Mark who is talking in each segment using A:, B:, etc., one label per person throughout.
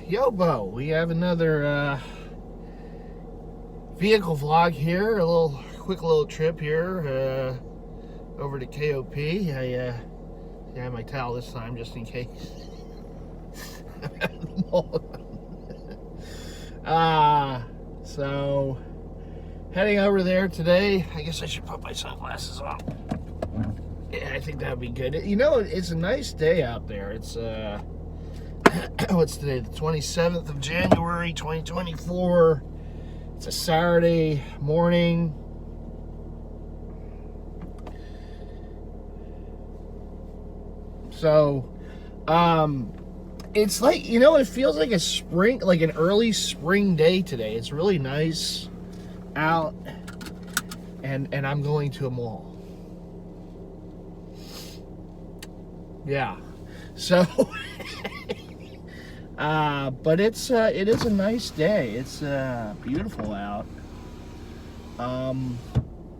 A: Yobo, we have another vehicle vlog here. A quick little trip here over to KOP. I have my towel this time just in case. So heading over there today. I guess I should put my sunglasses on. Yeah, I think that would be good. You know, it's a nice day out there. It's what's today? The 27th of January, 2024. It's a Saturday morning. So, it's like, you know, it feels like a spring, like an early spring day today. It's really nice out, and I'm going to a mall. Yeah, so but it is a nice day. It's beautiful out,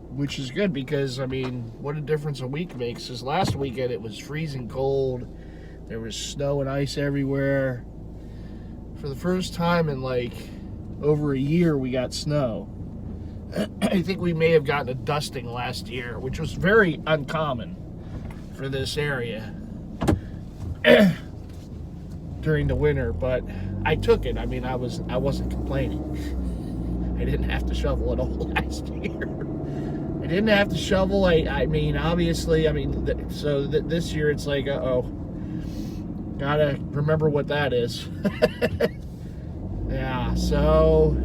A: which is good because, I mean, what a difference a week makes. Because last weekend it was freezing cold. There was snow and ice everywhere. For the first time in like over a year, we got snow. I think we may have gotten a dusting last year, which was very uncommon for this area during the winter, but I took it. I mean, I wasn't complaining. I didn't have to shovel at all last year. I didn't have to shovel. I mean, obviously, I mean, so this year it's like, gotta remember what that is. Yeah, so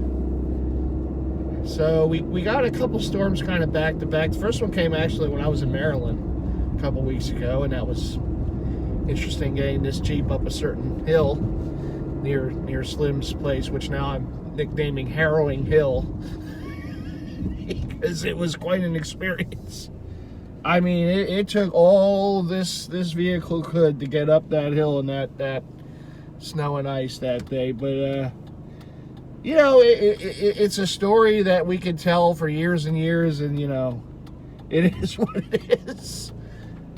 A: we got a couple storms kind of back to back. The first one came actually when I was in Maryland a couple weeks ago, and that was interesting, getting this Jeep up a certain hill near Slim's place, which now I'm nicknaming Harrowing Hill because it was quite an experience. I mean, it took all this vehicle could to get up that hill and that snow and ice that day, but you know, it's a story that we could tell for years and years, and you know, it is what it is.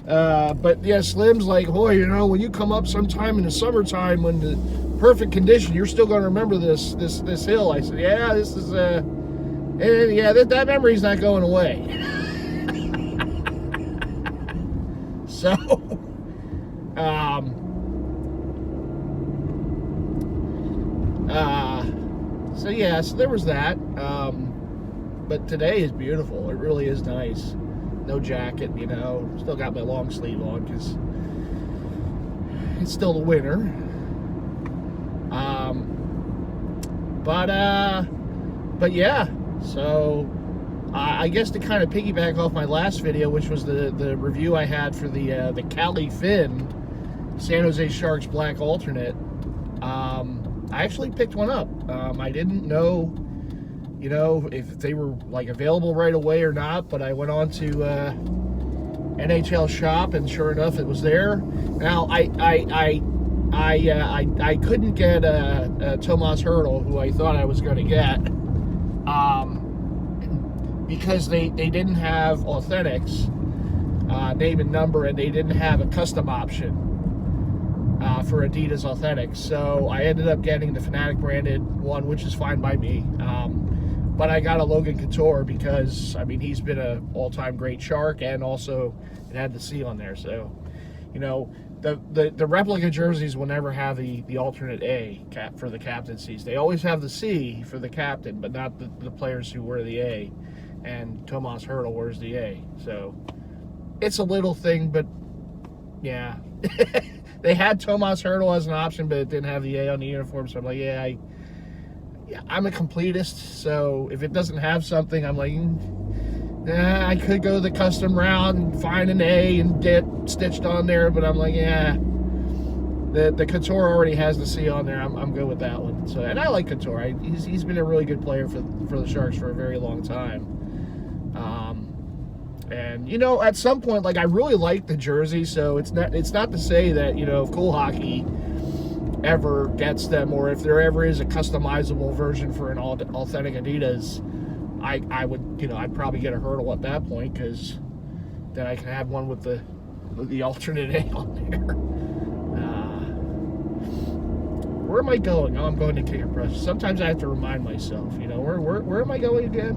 A: But yeah, Slim's like, boy, you know, when you come up sometime in the summertime when the perfect condition, you're still going to remember this hill. I said, yeah, this is and yeah, that memory's not going away. So, so yeah, so there was that. But today is beautiful. It really is nice. No jacket, you know. Still got my long sleeve on because it's still the winter. But yeah. So I guess to kind of piggyback off my last video, which was the review I had for the Cali Fin San Jose Sharks Black Alternate. I actually picked one up. I didn't know, you know, if they were like available right away or not, but I went on to NHL Shop, and sure enough, it was there. Now I couldn't get Tomas Hertl, who I thought I was going to get, because they didn't have authentics, name and number, and they didn't have a custom option for Adidas Authentics. So I ended up getting the Fanatic branded one, which is fine by me. But I got a Logan Couture because, I mean, he's been an all-time great Shark, and also it had the C on there. So, you know, the replica jerseys will never have the alternate A cap for the captaincies. They always have the C for the captain, but not the players who wear the A. And Tomas Hertl wears the A. So it's a little thing, but yeah. They had Tomas Hertl as an option, but it didn't have the A on the uniform. So I'm like, yeah, I'm a completist, so if it doesn't have something, I'm like, I could go the custom route and find an A and get stitched on there, but I'm like, yeah, the Couture already has the C on there. I'm good with that one. So, and I like Couture. He's been a really good player for the Sharks for a very long time. And you know, at some point, like, I really like the jersey, so it's not to say that, you know, if Cool Hockey ever gets them, or if there ever is a customizable version for an authentic Adidas, I would, you know, I'd probably get a Hertl at that point, because then I can have one with the alternate A on there. am I going? Oh, I'm going to King of Prussia. Sometimes I have to remind myself, you know, where am I going again?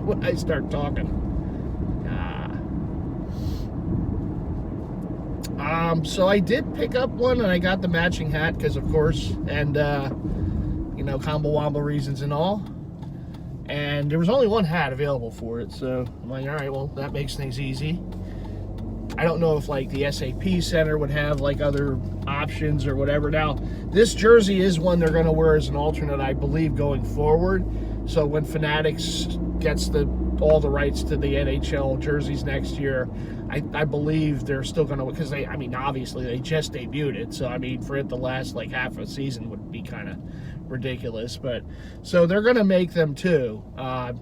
A: When I start talking. So I did pick up one, and I got the matching hat, because of course, and, you know, combo wombo reasons and all. And there was only one hat available for it, so I'm like, all right, well, that makes things easy. I don't know if, like, the SAP Center would have, like, other options or whatever. Now, this jersey is one they're going to wear as an alternate, I believe, going forward. So when Fanatics gets all the rights to the NHL jerseys next year, I believe they're still going to, because they, I mean, obviously they just debuted it, so I mean, for it to last like half a season would be kind of ridiculous. But so they're going to make them too,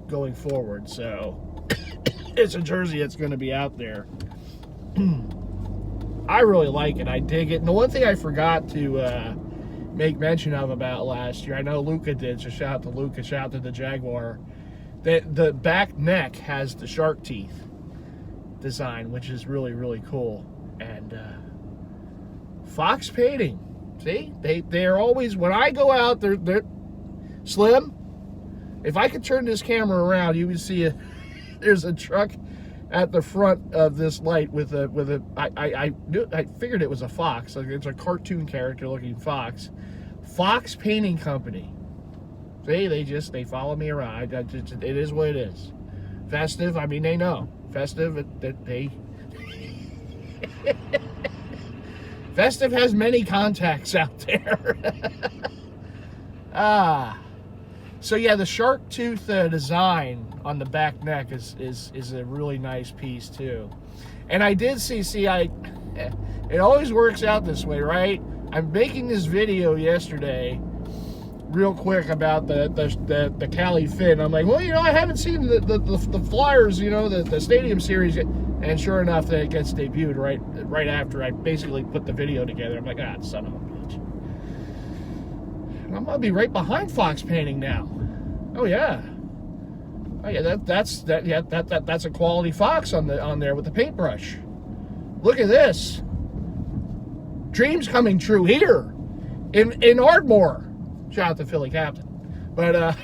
A: going forward. So it's a jersey that's going to be out there. I really like it. I dig it. And the one thing I forgot to make mention of about last year, I know Luca did, so shout out to Luca, shout out to the Jaguar, that the back neck has the shark teeth design, which is really, really cool. And Fox painting, see, they're always, when I go out, they're Slim, if I could turn this camera around, you would see there's a truck at the front of this light with I figured it was a fox. Like, it's a cartoon character looking fox. Fox Painting Company. See, they follow me around. It is what it is. Festive, I mean, they know. Festive, Festive has many contacts out there. So yeah, the shark tooth design on the back neck is a really nice piece too. And I did see it always works out this way, right? I'm making this video yesterday real quick about the Cali Fin. I'm like, well, you know, I haven't seen the Flyers, you know, the Stadium Series yet. And sure enough, that it gets debuted right after I basically put the video together. I'm like, son of a bitch. I'm gonna be right behind Fox Painting now. Oh yeah. Oh yeah, that's a quality Fox on there with the paintbrush. Look at this. Dreams coming true here in Ardmore. Shout out to Philly Captain. But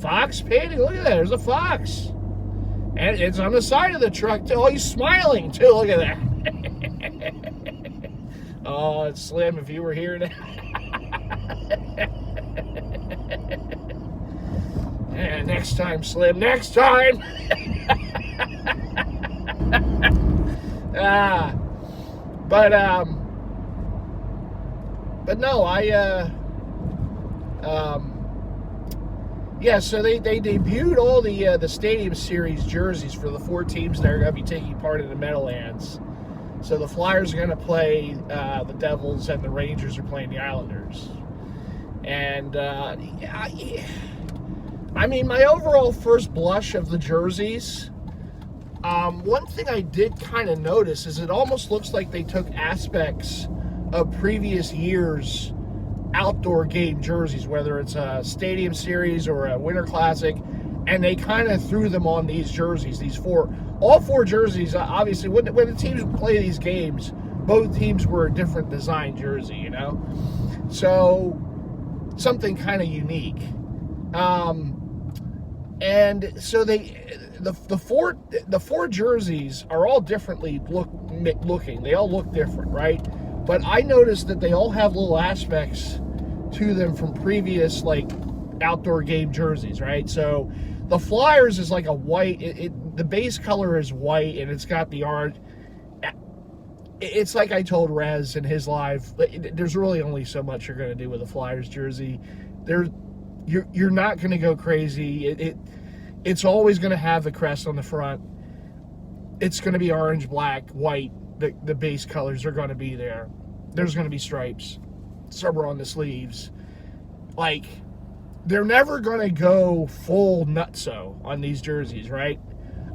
A: Fox Painting, look at that. There's a fox. And it's on the side of the truck too. Oh, he's smiling too. Look at that. Oh, it's Slim if you were here now. And next time, Slim, next time. But no, yeah, so they debuted all the Stadium Series jerseys for the 4 teams that are going to be taking part in the Meadowlands. So the Flyers are going to play the Devils, and the Rangers are playing the Islanders. And I mean, my overall first blush of the jerseys, one thing I did kind of notice is it almost looks like they took aspects of previous years' outdoor game jerseys, whether it's a Stadium Series or a Winter Classic, and they kind of threw them on these jerseys. All 4 jerseys, obviously, when the teams play these games, both teams were a different design jersey, you know? So, something kind of unique. And so the four jerseys are all differently looking. They all look different, right? But I noticed that they all have little aspects to them from previous, like, outdoor game jerseys, right? So the Flyers is like a white, the base color is white, and it's got the orange. It's like I told Rez in his live, there's really only so much you're going to do with a Flyers jersey. You're not going to go crazy. It's always going to have the crest on the front. It's going to be orange, black, white. The base colors are going to be there. There's going to be stripes somewhere on the sleeves. Like, they're never going to go full nutso on these jerseys, right?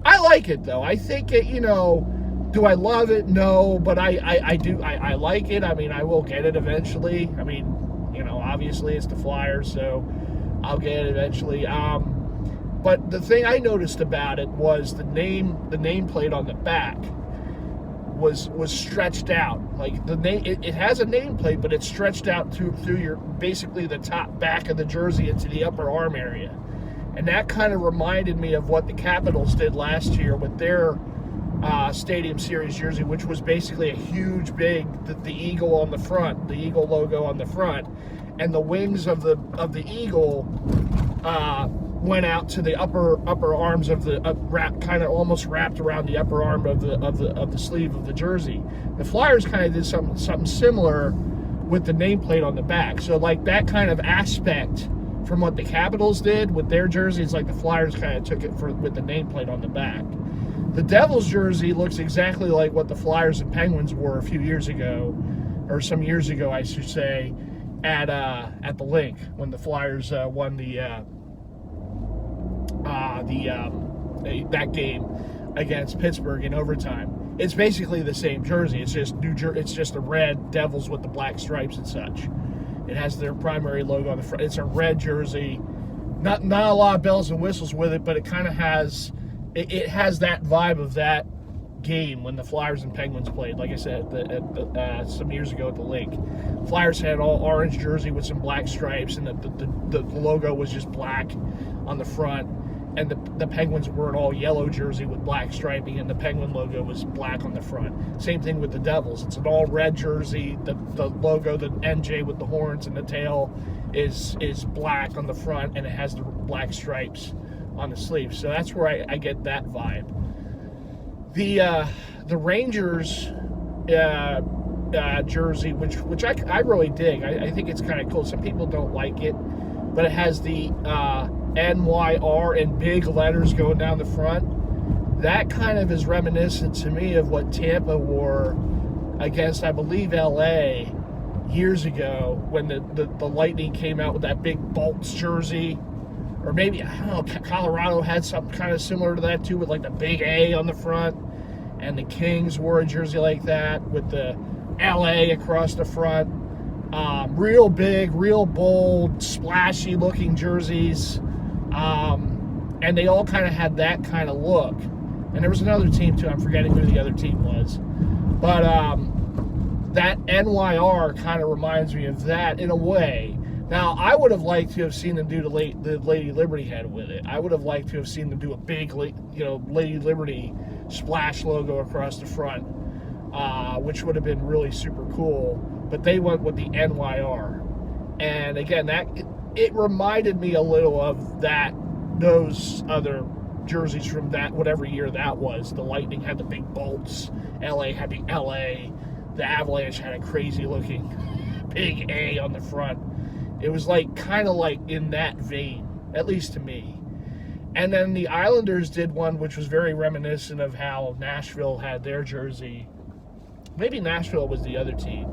A: I like it, though. I think it, you know, do I love it? No, but I do. I like it. I mean, I will get it eventually. I mean, you know, obviously it's the Flyers, so I'll get it eventually. But the thing I noticed about it was the nameplate on the back was stretched out. Like the name, it has a nameplate, but it's stretched out through your basically the top back of the jersey into the upper arm area, and that kind of reminded me of what the Capitals did last year with their Stadium Series jersey, which was basically a huge, big the eagle on the front, the eagle logo on the front, and the wings of the eagle went out to the upper arms of the kind of almost wrapped around the upper arm of the sleeve of the jersey. The Flyers kind of did something similar with the nameplate on the back. So like that kind of aspect from what the Capitals did with their jerseys, like the Flyers kind of took it with the nameplate on the back. The Devils jersey looks exactly like what the Flyers and Penguins wore a few years ago, or some years ago, I should say, at the Link when the Flyers won that game against Pittsburgh in overtime. It's basically the same jersey. It's just it's just a red Devils with the black stripes and such. It has their primary logo on the front. It's a red jersey. Not a lot of bells and whistles with it, but it kind of has. It has that vibe of that game when the Flyers and Penguins played. Like I said, some years ago at the Link, Flyers had all orange jersey with some black stripes, and the logo was just black on the front. And the Penguins were an all yellow jersey with black striping, and the Penguin logo was black on the front. Same thing with the Devils. It's an all red jersey. The logo, the NJ with the horns and the tail, is black on the front, and it has the black stripes on the sleeve. So that's where I get that vibe. The Rangers jersey, which I really dig. I think it's kind of cool. Some people don't like it, but it has the NYR in big letters going down the front. That kind of is reminiscent to me of what Tampa wore against, I believe, LA years ago when the Lightning came out with that big Bolts jersey. Or maybe, I don't know, Colorado had something kind of similar to that too, with like the big A on the front. And the Kings wore a jersey like that with the LA across the front. Real big, real bold, splashy looking jerseys. And they all kind of had that kind of look. And there was another team too, I'm forgetting who the other team was. But that NYR kind of reminds me of that in a way. Now, I would have liked to have seen them do the Lady Liberty head with it. I would have liked to have seen them do a big, Lady Liberty splash logo across the front, which would have been really super cool. But they went with the NYR. And again, it reminded me a little of those other jerseys from that, whatever year that was. The Lightning had the big bolts. LA had the LA. The Avalanche had a crazy looking big A on the front. It was kind of like in that vein, at least to me. And then the Islanders did one which was very reminiscent of how Nashville had their jersey. Maybe Nashville was the other team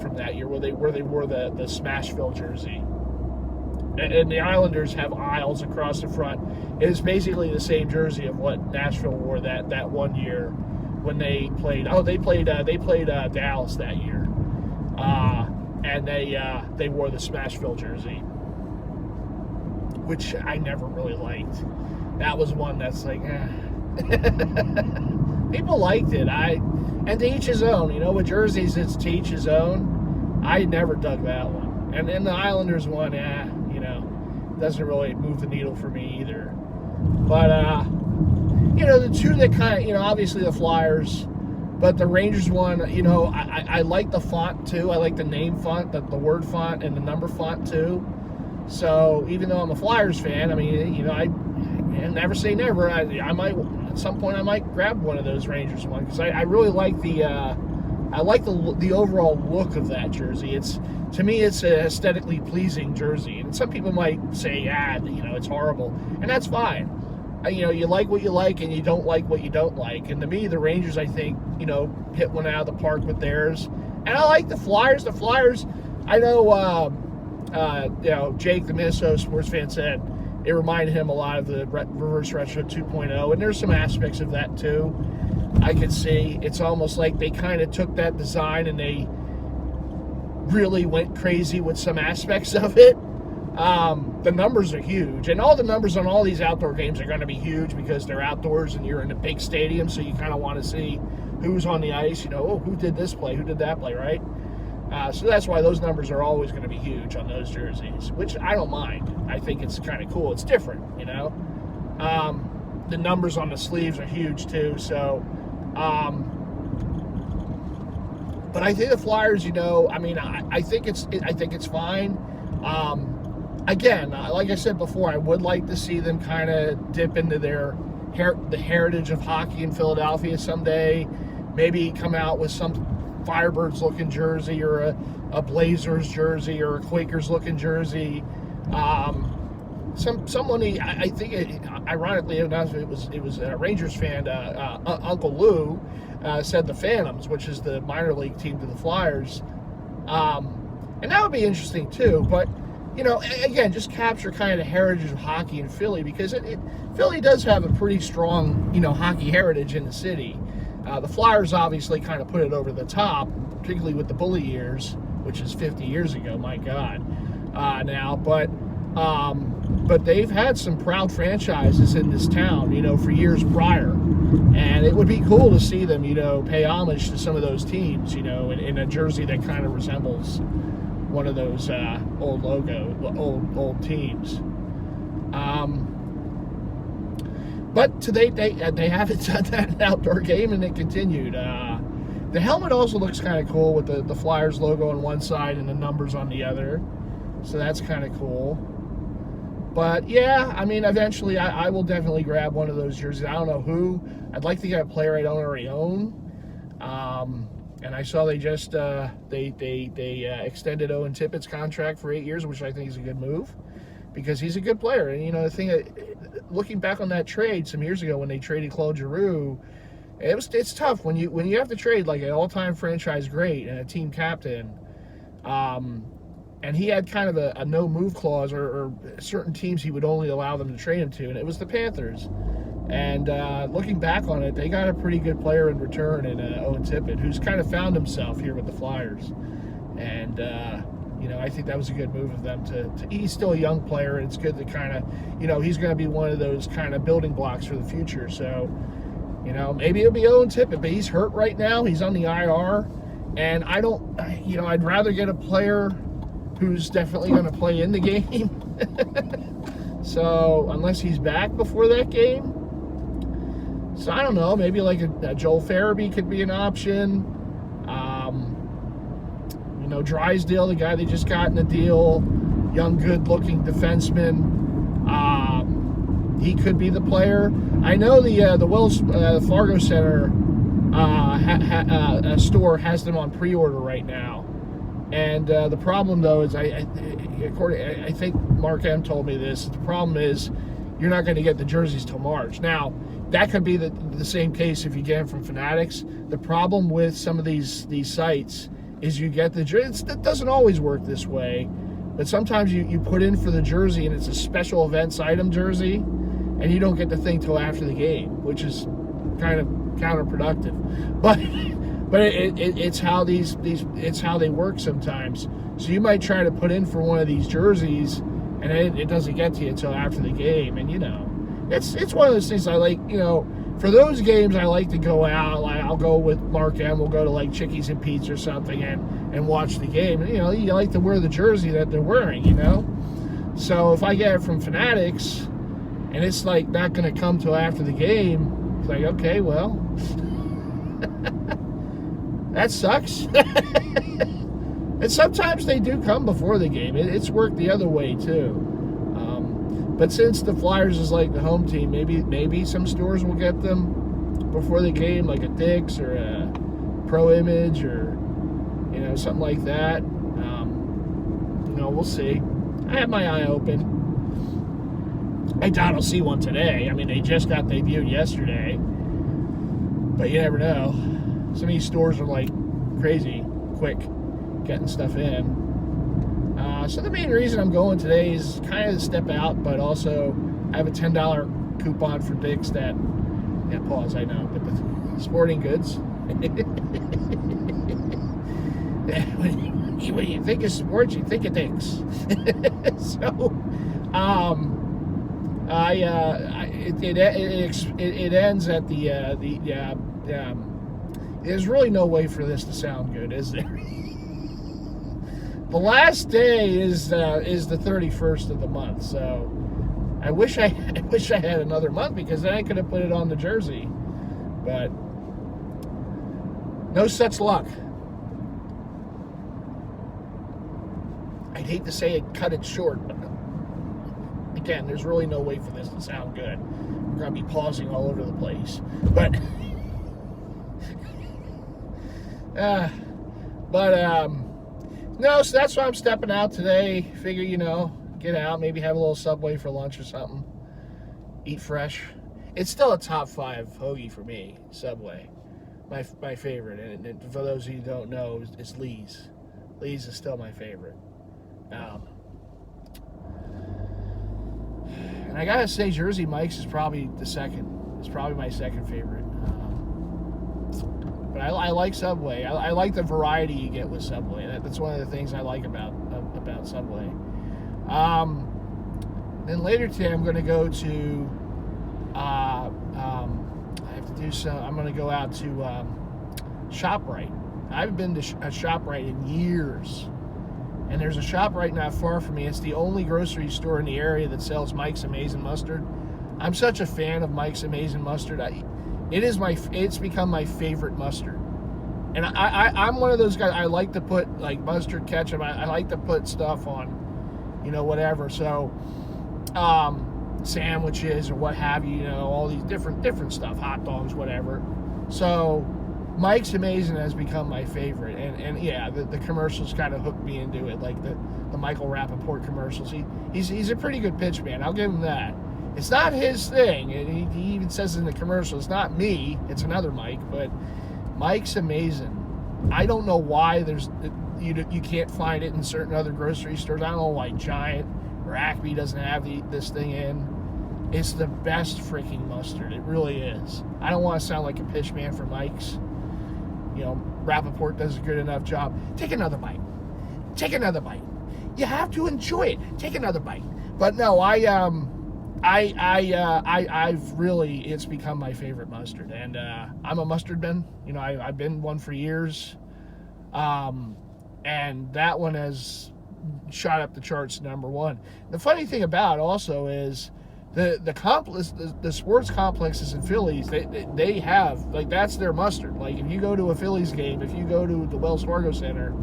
A: from that year where they wore the Smashville jersey. And the Islanders have aisles across the front. It is basically the same jersey of what Nashville wore that one year when they played. Oh, they played Dallas that year. And they wore the Smashville jersey, which I never really liked. That was one that's like, people liked it. And to each his own. With jerseys, it's to each his own. I never dug that one. And then the Islanders one, doesn't really move the needle for me either. But the two that kind of, obviously the Flyers. But the Rangers one, I like the font too. I like the name font, the word font, and the number font too. So even though I'm a Flyers fan, I never say never. I might at some point I might grab one of those Rangers ones because I really like the overall look of that jersey. To me it's an aesthetically pleasing jersey, and some people might say, it's horrible, and that's fine. You like what you like and you don't like what you don't like. And to me, the Rangers, I think, hit one out of the park with theirs. And I like the Flyers. The Flyers, I know, Jake, the Minnesota sports fan, said it reminded him a lot of the Reverse Retro 2.0. And there's some aspects of that, too. I could see. It's almost like they kind of took that design and they really went crazy with some aspects of it. The numbers are huge, and all the numbers on all these outdoor games are going to be huge because they're outdoors and you're in a big stadium, so you kind of want to see who's on the ice, you know, oh, who did this play, who did that play, right? So that's why those numbers are always going to be huge on those jerseys, which I don't mind. I think it's kind of cool. It's different, you know. The numbers on the sleeves are huge too. So, but I think the Flyers, you know, I mean, I think it's fine. Again, like I said before, I would like to see them kind of dip into the heritage of hockey in Philadelphia someday. Maybe come out with some Firebirds looking jersey, or a Blazers jersey, or a Quakers looking jersey. Somebody, I think, ironically enough, it was a Rangers fan, Uncle Lou, said the Phantoms, which is the minor league team to the Flyers, and that would be interesting too. But you know, again, just capture kind of the heritage of hockey in Philly, because Philly does have a pretty strong, you know, hockey heritage in the city. The Flyers obviously kind of put it over the top, particularly with the Bully years, which is 50 years ago, my God, now. But they've had some proud franchises in this town, you know, for years prior. And it would be cool to see them, you know, pay homage to some of those teams, you know, in a jersey that kind of resembles one of those old teams. But today they haven't done that outdoor game, and it continued. The helmet also looks kind of cool with the Flyers logo on one side and the numbers on the other. So that's kind of cool. But yeah, I mean, eventually I will definitely grab one of those jerseys. I don't know who. I'd like to get a player I don't already own. And I saw they just extended Owen Tippett's contract for 8 years, which I think is a good move, because he's a good player. And you know, the thing, looking back on that trade some years ago when they traded Claude Giroux, it's tough when you have to trade like an all-time franchise great and a team captain. And he had kind of a no-move clause, or certain teams he would only allow them to trade him to, and it was the Panthers. And looking back on it, they got a pretty good player in return in Owen Tippett, who's kind of found himself here with the Flyers. And, you know, I think that was a good move of them he's still a young player, and it's good to kind of, you know, he's going to be one of those kind of building blocks for the future. So, you know, maybe it'll be Owen Tippett, but he's hurt right now. He's on the IR. And I don't, you know, I'd rather get a player who's definitely going to play in the game. So, unless he's back before that game. So, I don't know. Maybe like a Joel Farabee could be an option. You know, Drysdale, the guy they just got in a deal, young, good-looking defenseman. He could be the player. I know the Wells Fargo Center store has them on pre-order right now. And the problem, though, is I think Mark M told me this. The problem is you're not going to get the jerseys till March. Now, that could be the same case if you get them from Fanatics. The problem with some of these sites is you get the jersey. It doesn't always work this way, but sometimes you put in for the jersey and it's a special events item jersey, and you don't get the thing till after the game, which is kind of counterproductive. But it's how it's how they work sometimes. So you might try to put in for one of these jerseys, and it doesn't get to you until after the game. And you know, it's one of those things I like. You know, for those games I like to go out. Like I'll go with Mark M. We'll go to like Chickies and Pete's or something and watch the game. And you know, you like to wear the jersey that they're wearing. You know, so if I get it from Fanatics and it's like not going to come till after the game, it's like, okay, well. That sucks. And sometimes they do come before the game. It's worked the other way too. But since the Flyers is like the home team, maybe some stores will get them before the game, like a Dick's or a Pro Image or you know, something like that. You know, we'll see. I have my eye open. I doubt I'll see one today. I mean, they just got debuted yesterday, but you never know. Some of these stores are like crazy quick getting stuff in. So the main reason I'm going today is kind of to step out, but also I have a $10 coupon for Dick's that, yeah, pause, I know, but the sporting goods. When you think of sports, you think of Dick's. So, it ends at the There's really no way for this to sound good, is there? The last day is the 31st of the month, so I wish I had another month, because then I could have put it on the jersey, but no such luck. I'd hate to say it, cut it short, but again, there's really no way for this to sound good. We're gonna be pausing all over the place, but no, so that's why I'm stepping out today. Figure, get out, maybe have a little Subway for lunch or something. Eat fresh. It's still a top 5 hoagie for me, Subway. My favorite. And for those of you who don't know, it's Lee's. Lee's is still my favorite. And I gotta say, Jersey Mike's is probably the second. It's probably my second favorite. But I like Subway. I like the variety you get with Subway. That's one of the things I like about Subway. Then later today, I'm going to go to. I have to do some. I'm going to go out to ShopRite. I haven't been to a ShopRite in years, and there's a ShopRite not far from me. It's the only grocery store in the area that sells Mike's Amazing Mustard. I'm such a fan of Mike's Amazing Mustard. It's become my favorite mustard. And I'm one of those guys, I like to put like mustard, ketchup, I like to put stuff on, whatever. So, sandwiches or what have you, all these different stuff, hot dogs, whatever. So, Mike's Amazing has become my favorite. And yeah, the commercials kind of hooked me into it, like the Michael Rappaport commercials. He's a pretty good pitch man, I'll give him that. It's not his thing, and he even says in the commercial, it's not me, it's another Mike, but Mike's Amazing. I don't know why you can't find it in certain other grocery stores. I don't know why Giant or Acme doesn't have this thing in. It's the best freaking mustard. It really is. I don't want to sound like a pitch man for Mike's. Rappaport does a good enough job. Take another bite. Take another bite. You have to enjoy it. Take another bite. But no, I've really, it's become my favorite mustard, and I'm a mustard bin. I've been one for years, and that one has shot up the charts #1. The funny thing about it also is the sports complexes in Phillies, they have, like, that's their mustard. Like, if you go to a Phillies game, if you go to the Wells Fargo Center,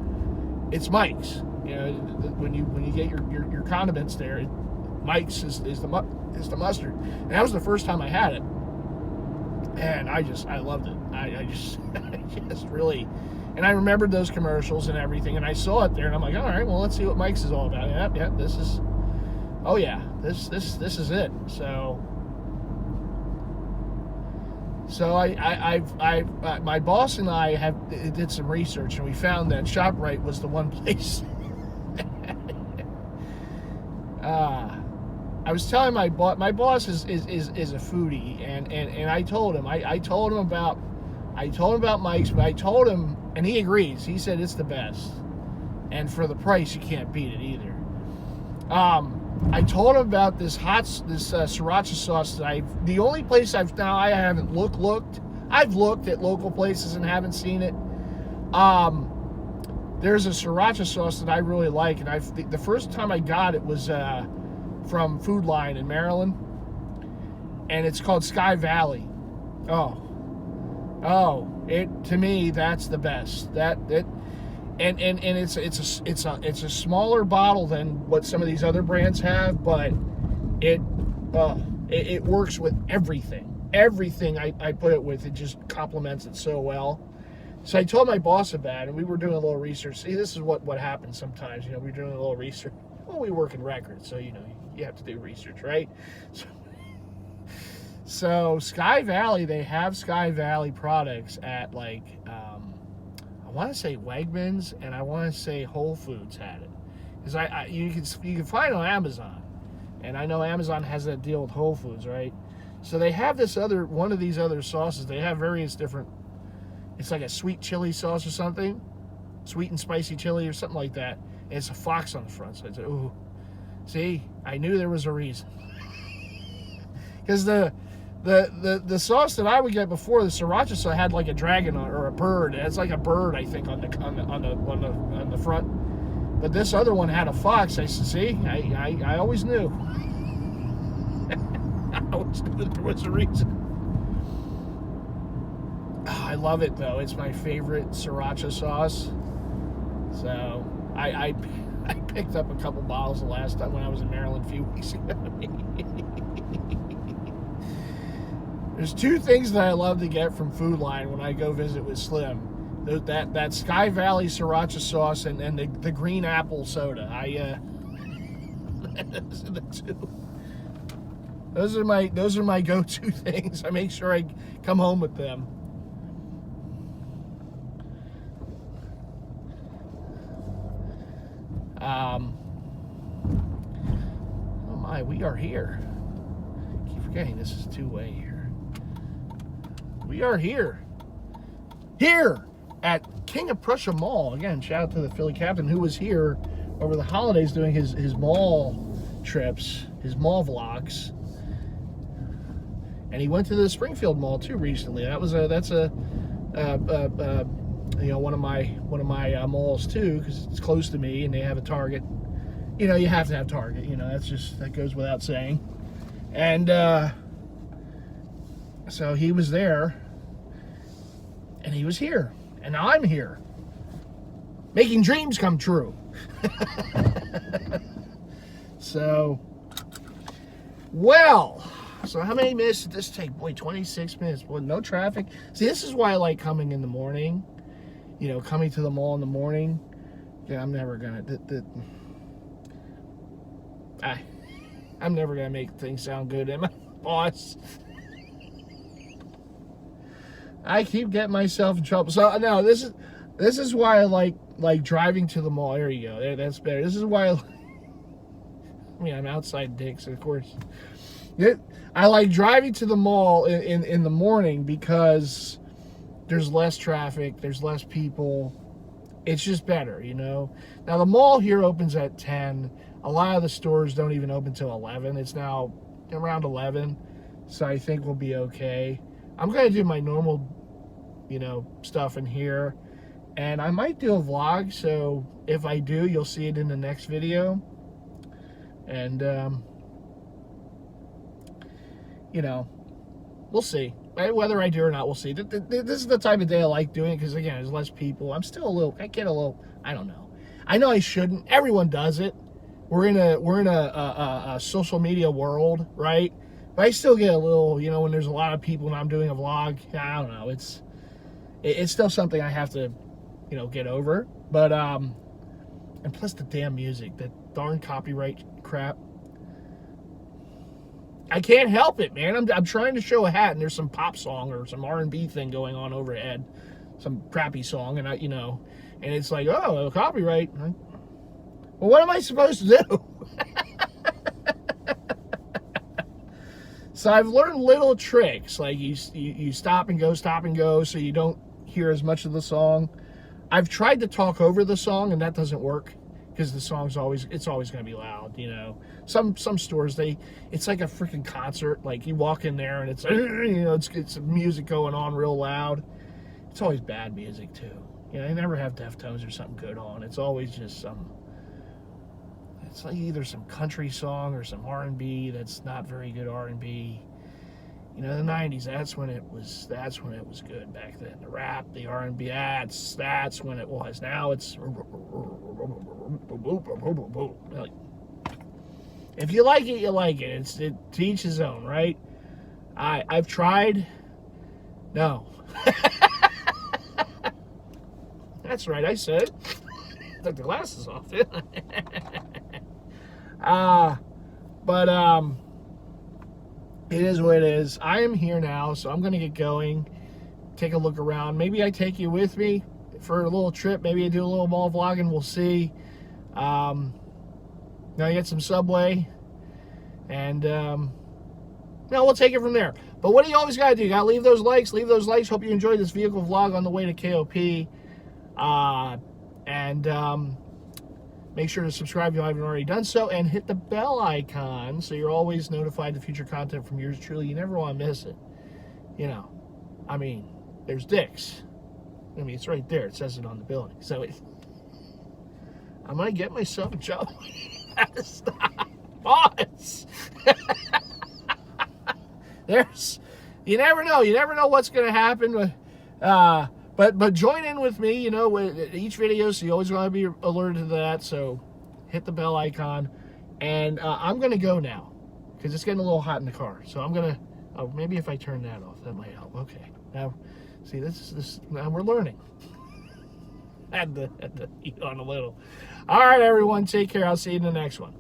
A: it's Mike's. When you get your condiments there, Mike's is the mustard. And that was the first time I had it, and I loved it. I just really, and I remembered those commercials and everything, and I saw it there, and I'm like, all right, well, let's see what Mike's is all about. Yep, this is, oh yeah, this is it. So my boss and I did some research, and we found that ShopRite was the one place. I was telling my boss is a foodie, and I told him I told him about Mike's, but I told him, and he agrees. He said it's the best, and for the price, you can't beat it either. I told him about this sriracha sauce that the only place I haven't looked. I've looked at local places and haven't seen it. There's a sriracha sauce that I really like, and the first time I got it was from Food Line in Maryland, and it's called Sky Valley. To me, that's the best. And it's a smaller bottle than what some of these other brands have, but it works with everything. Everything I put it with, it just complements it so well. So I told my boss about it, and we were doing a little research. See, this is what happens sometimes. We're doing a little research. Well, we work in records, so you have to do research, right? So Sky Valley, they have Sky Valley products at, like, I want to say Wegmans, and I want to say Whole Foods had it, because you can find it on Amazon, and I know Amazon has that deal with Whole Foods, right? So they have one of these other sauces. They have various different. It's like a sweet chili sauce or something, sweet and spicy chili or something like that. And it's a fox on the front. So I said, ooh, see, I knew there was a reason. Because the The sauce that I would get before, the sriracha sauce, had like a dragon or a bird. It's like a bird, I think, on the front. But this other one had a fox. I said, see, I always knew. I always knew that there was a reason. Oh, I love it though. It's my favorite sriracha sauce. So I picked up a couple bottles the last time when I was in Maryland a few weeks ago. There's two things that I love to get from Food Line when I go visit with Slim. That Sky Valley sriracha sauce and the green apple soda. Those are the two. Those are my go-to things. I make sure I come home with them. Oh my, we are here. I keep forgetting this is two-way here. We are here at King of Prussia Mall. Again, shout out to the Philly captain who was here over the holidays doing his mall trips, his mall vlogs. And he went to the Springfield Mall too recently. That's one of my malls too, because it's close to me and they have a Target. You know, you have to have Target. You know, that goes without saying. And so he was there, and he was here, and now I'm here, making dreams come true. So, well. So how many minutes did this take? Boy, 26 minutes. Boy, no traffic. See, this is why I like coming in the morning. You know, coming to the mall in the morning. Yeah, I'm never gonna. I'm never gonna make things sound good, am I, boss? I keep getting myself in trouble. So no, this is why I like driving to the mall. There you go. There, that's better. This is why I'm outside dicks, of course. I like driving to the mall in the morning because there's less traffic, there's less people. It's just better, you know. Now the mall here opens at 10. A lot of the stores don't even open till 11. It's now around 11, so I think we'll be okay. I'm gonna do my normal, stuff in here, and I might do a vlog. So if I do, you'll see it in the next video. And we'll see. Whether I do or not, we'll see. This is the type of day I like doing it because, again, there's less people. I don't know. I know I shouldn't. Everyone does it. We're in a social media world, right? But I still get a little, when there's a lot of people and I'm doing a vlog. I don't know. It's still something I have to, get over. But and plus the damn music, that darn copyright crap. I can't help it, man. I'm trying to show a hat, and there's some pop song or some R&B thing going on overhead, some crappy song, and and it's like, oh, copyright. Well, what am I supposed to do? So I've learned little tricks, like you stop and go, so you don't hear as much of the song. I've tried to talk over the song, and that doesn't work. Because the song's always going to be loud, Some stores, it's like a freaking concert. Like you walk in there and it's it's music going on real loud. It's always bad music too. They never have Deftones or something good on. It's always just it's like either some country song or some R&B that's not very good R&B. The 90s, that's when it was good back then. The rap, the R&B, that's when it was. Now it's if you like it, you like it. It's to each his own, right? I've tried. No. That's right, I said. Took the glasses off, didn't I? But it is what it is. I am here now, so I'm going to get going, take a look around. Maybe I take you with me for a little trip. Maybe I do a little mall vlogging. We'll see. Now I get some Subway, and we'll take it from there. But what do you always got to do? You got to leave those likes. Hope you enjoyed this vehicle vlog on the way to KOP. Make sure to subscribe if you haven't already done so, and hit the bell icon so you're always notified of future content from yours truly. You never want to miss it. You know, I mean, there's dicks. I mean, it's right there. It says it on the building. So I might get myself a job. Stop. Pause. You never know. You never know what's going to happen. But join in with me, you know, with each video, so you always want to be alerted to that. So hit the bell icon, and I'm gonna go now because it's getting a little hot in the car. So I'm gonna maybe if I turn that off, that might help. Okay, now see this now we're learning. Had to eat on a little. All right, everyone, take care. I'll see you in the next one.